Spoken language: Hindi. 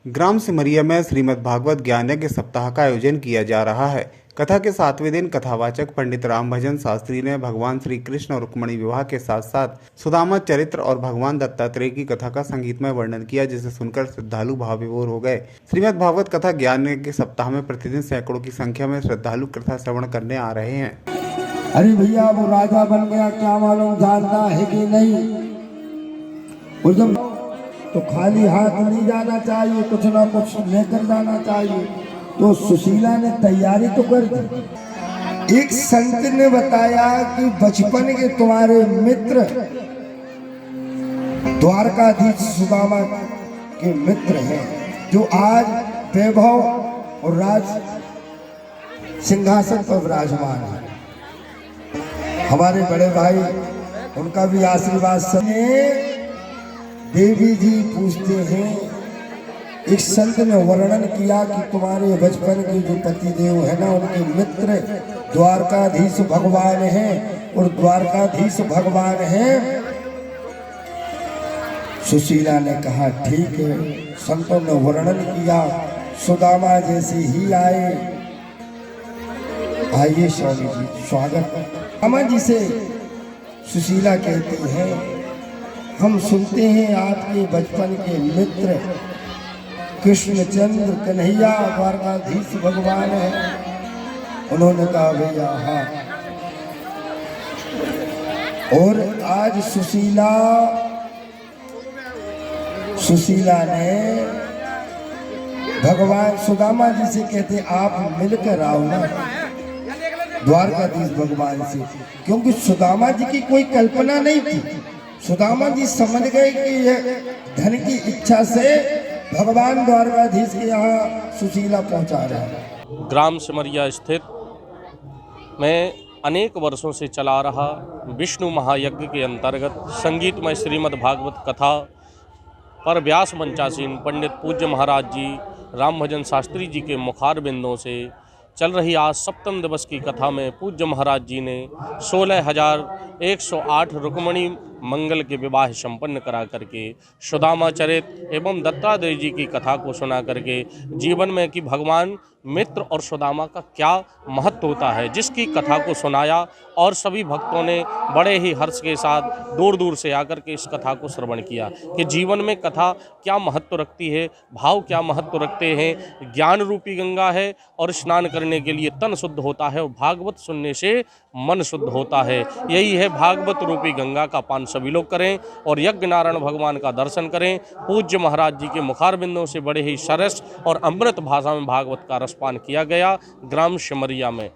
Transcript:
ग्राम सिमरिया में श्रीमद् भागवत ज्ञान यज्ञ सप्ताह का आयोजन किया जा रहा है। कथा के 7वें दिन कथावाचक पंडित रामभजन शास्त्री ने भगवान श्री कृष्ण और रुक्मिणी विवाह के साथ साथ सुदामा चरित्र और भगवान दत्तात्रेय की कथा का संगीतमय वर्णन किया, जिसे सुनकर श्रद्धालु भाव विभोर हो गए। श्रीमद् भागवत कथा ज्ञान यज्ञ सप्ताह में प्रतिदिन सैकड़ों की संख्या में श्रद्धालु कथा श्रवण करने आ रहे हैं। अरे भैया, वो राजा बन गया, क्या मालूम जानता है कि नहीं। उधर तो खाली हाथ नहीं जाना चाहिए, कुछ ना कुछ लेकर जाना चाहिए। तो सुशीला ने तैयारी तो कर दी। एक संत ने बताया कि बचपन के तुम्हारे मित्र द्वारकाधीश सुदामा के मित्र हैं, जो आज वैभव और राज सिंहासन पर विराजमान है। हमारे बड़े भाई, उनका भी आशीर्वाद सुनिए। देवी जी पूछते हैं, एक संत ने वर्णन किया कि तुम्हारे बचपन के जो पतिदेव है ना, उनके मित्र द्वारकाधीश भगवान हैं, और द्वारकाधीश भगवान हैं। सुशीला ने कहा ठीक है। संतों ने वर्णन किया, सुदामा जैसे ही आए। आइए स्वामी जी, स्वागत। अम्मा जी से सुशीला कहती है, हम सुनते हैं आपके बचपन के मित्र कृष्णचंद्र कन्हैया द्वारकाधीश भगवान है। उन्होंने कहा भैया हाँ। और आज सुशीला ने भगवान सुदामा जी से कहते, आप मिलकर आओ ना द्वारकाधीश भगवान से, क्योंकि सुदामा जी की कोई कल्पना नहीं थी। सुदामा जी समझ गए कि यह धन की इच्छा से भगवान द्वारकाधीश के यहाँ सुशीला पहुँचा रहे हैं। ग्राम सिमरिया स्थित में अनेक वर्षों से चला रहा विष्णु महायज्ञ के अंतर्गत संगीतमय श्रीमद् भागवत कथा पर व्यास मंचासीन पंडित पूज्य महाराज जी रामभजन शास्त्री जी के मुखार बिंदों से चल रही आज सप्तम दिवस की कथा में पूज्य महाराज जी ने 16,108 रुक्मिणी मंगल के विवाह संपन्न करा करके सुदामा चरित एवं दत्तात्रेय जी की कथा को सुना करके जीवन में कि भगवान मित्र और सुदामा का क्या महत्व होता है, जिसकी कथा को सुनाया। और सभी भक्तों ने बड़े ही हर्ष के साथ दूर दूर से आकर के इस कथा को श्रवण किया कि जीवन में कथा क्या महत्व रखती है, भाव क्या महत्व रखते हैं। ज्ञान रूपी गंगा है और स्नान करने के लिए तन शुद्ध होता है, और भागवत सुनने से मन शुद्ध होता है। यही है भागवत रूपी गंगा का पान सभी लोग करें और यज्ञ नारायण भगवान का दर्शन करें। पूज्य महाराज जी के मुखार बिंदों से बड़े ही सरस और अमृत भाषा में भागवत का रसपान किया गया ग्राम सिमरिया में।